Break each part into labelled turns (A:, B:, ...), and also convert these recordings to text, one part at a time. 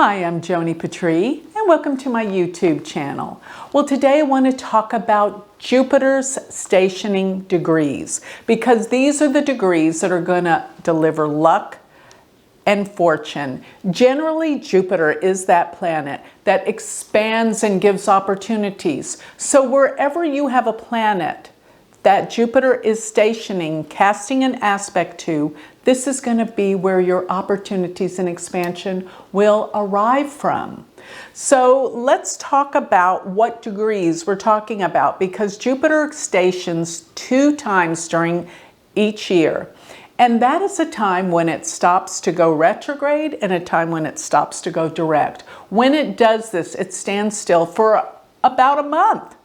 A: Hi, I'm Joni Patry, and welcome to my YouTube channel. Well, today I want to talk about Jupiter's stationing degrees, because these are the degrees that are going to deliver luck and fortune. Generally, Jupiter is that planet that expands and gives opportunities. So wherever you have a planet that Jupiter is stationing, casting an aspect to, this is going to be where your opportunities and expansion will arrive from. So let's talk about what degrees we're talking about, because Jupiter stations 2 times during each year. And that is a time when it stops to go retrograde and a time when it stops to go direct. When it does this, it stands still for about a month.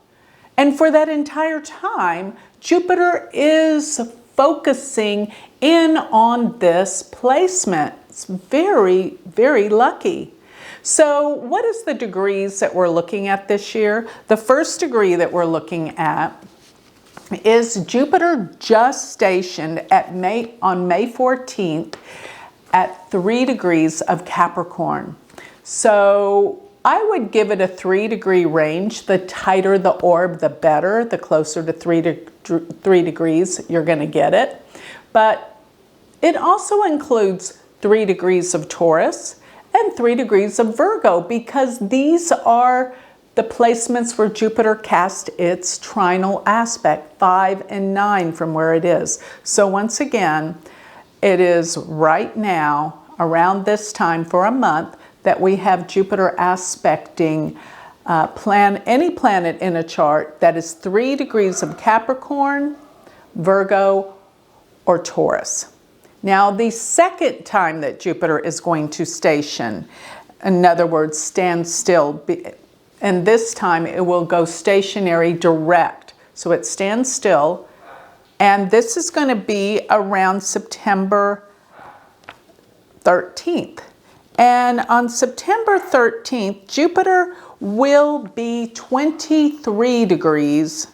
A: And for that entire time, Jupiter is focusing in on this placement. It's very, very lucky. So what is the degrees that we're looking at this year? The first degree that we're looking at is Jupiter just stationed on May 14th at 3 degrees of Capricorn. So I would give it a 3-degree range. The tighter the orb, the better. The closer to 3 degrees, you're going to get it. But it also includes 3 degrees of Taurus and 3 degrees of Virgo, because these are the placements where Jupiter cast its trinal aspect, 5 and 9 from where it is. So once again, it is right now, around this time for a month, that we have Jupiter aspecting any planet in a chart that is 3 degrees of Capricorn, Virgo, or Taurus. Now, the second time that Jupiter is going to station, in other words, stand still, and this time it will go stationary direct. So it stands still, and this is going to be around September 13th. And on September 13th, Jupiter will be 23 degrees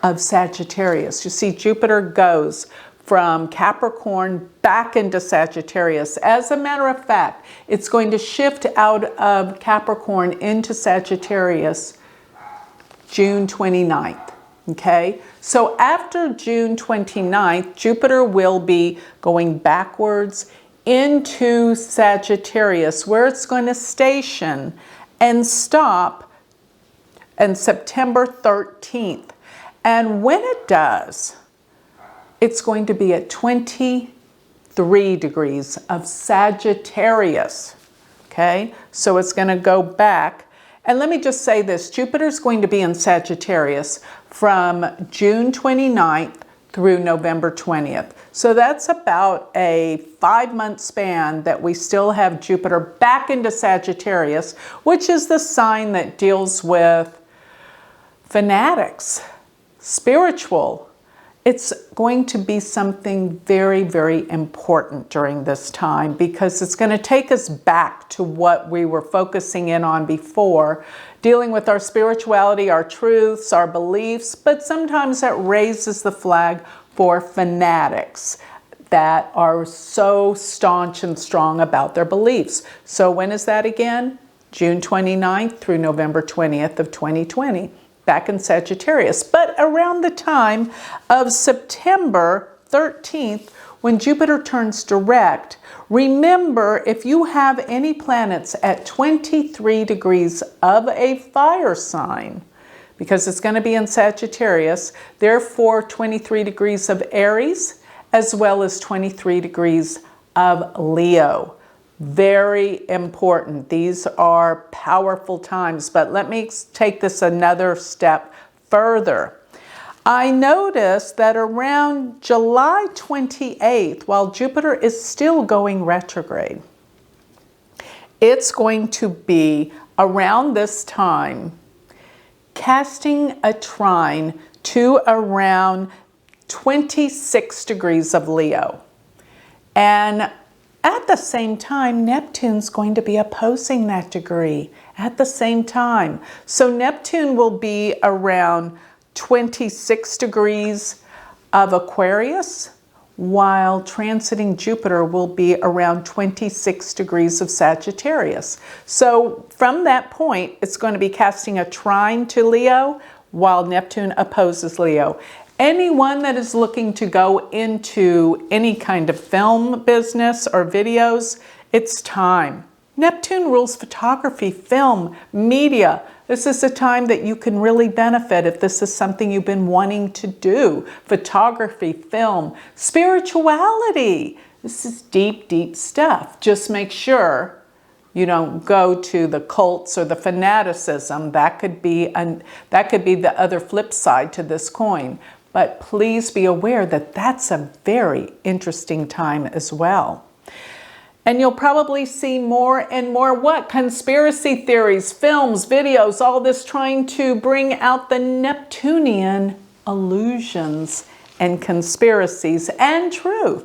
A: of Sagittarius. You see, Jupiter goes from Capricorn back into Sagittarius. As a matter of fact, it's going to shift out of Capricorn into Sagittarius June 29th. Okay, so after June 29th, Jupiter will be going backwards into Sagittarius, where it's going to station and stop on September 13th. And when it does, it's going to be at 23 degrees of Sagittarius. Okay, so it's going to go back. And let me just say this, Jupiter's going to be in Sagittarius from June 29th through November 20th. So that's about a 5-month span that we still have Jupiter back into Sagittarius, which is the sign that deals with fanatics, spiritual. It's going to be something very, very important during this time, because it's going to take us back to what we were focusing in on before, dealing with our spirituality, our truths, our beliefs, but sometimes that raises the flag for fanatics that are so staunch and strong about their beliefs. So when is that again? June 29th through November 20th of 2020. Back in Sagittarius. But around the time of September 13th, when Jupiter turns direct, remember, if you have any planets at 23 degrees of a fire sign, because it's going to be in Sagittarius, therefore 23 degrees of Aries, as well as 23 degrees of Leo. Very important. These are powerful times, but let me take this another step further. I noticed that around July 28th, while Jupiter is still going retrograde, it's going to be around this time casting a trine to around 26 degrees of Leo. And at the same time, Neptune's going to be opposing that degree at the same time. So Neptune will be around 26 degrees of Aquarius, while transiting Jupiter will be around 26 degrees of Sagittarius. So from that point, it's going to be casting a trine to Leo while Neptune opposes Leo. Anyone that is looking to go into any kind of film business or videos, it's time. Neptune rules photography, film, media. This is a time that you can really benefit if this is something you've been wanting to do. Photography, film, spirituality. This is deep, deep stuff. Just make sure you don't go to the cults or the fanaticism. That could be the other flip side to this coin. But please be aware that that's a very interesting time as well. And you'll probably see more and more what? Conspiracy theories, films, videos, all this trying to bring out the Neptunian illusions and conspiracies and truth.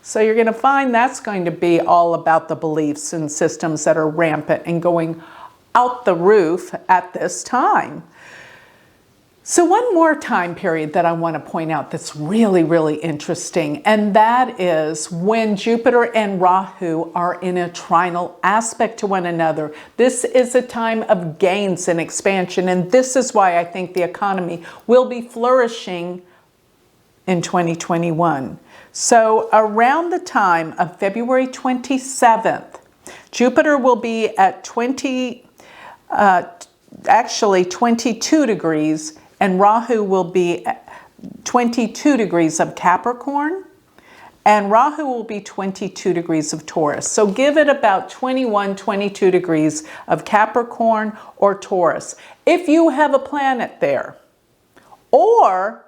A: So you're going to find that's going to be all about the beliefs and systems that are rampant and going out the roof at this time. So one more time period that I want to point out that's really, really interesting, and that is when Jupiter and Rahu are in a trinal aspect to one another. This is a time of gains and expansion, and this is why I think the economy will be flourishing in 2021. So around the time of February 27th, Jupiter will be at 22 degrees, and Rahu will be 22 degrees of Capricorn, and Rahu will be 22 degrees of Taurus. So give it about 21, 22 degrees of Capricorn or Taurus if you have a planet there, or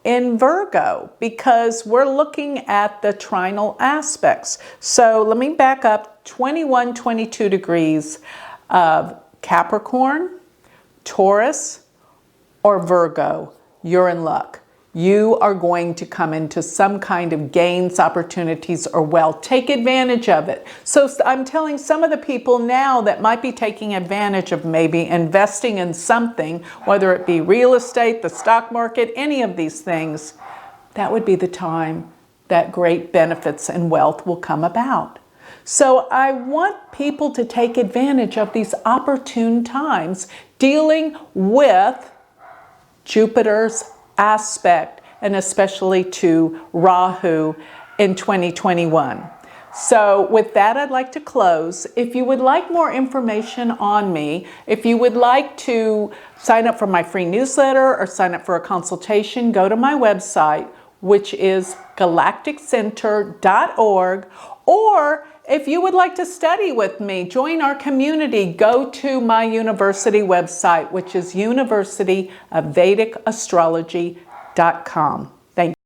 A: in Virgo, because we're looking at the trinal aspects. So let me back up. 21, 22 degrees of Capricorn, Taurus, or Virgo, you're in luck. You are going to come into some kind of gains, opportunities, or wealth. Take advantage of it. So I'm telling some of the people now that might be taking advantage of maybe investing in something, whether it be real estate, the stock market, any of these things, that would be the time that great benefits and wealth will come about. So I want people to take advantage of these opportune times dealing with Jupiter's aspect, and especially to Rahu in 2021. So with that, I'd like to close. If you would like more information on me, if you would like to sign up for my free newsletter or sign up for a consultation, go to my website, which is galacticcenter.org, or if you would like to study with me, join our community, go to my university website, which is University of Vedic Astrology.com. Thank you.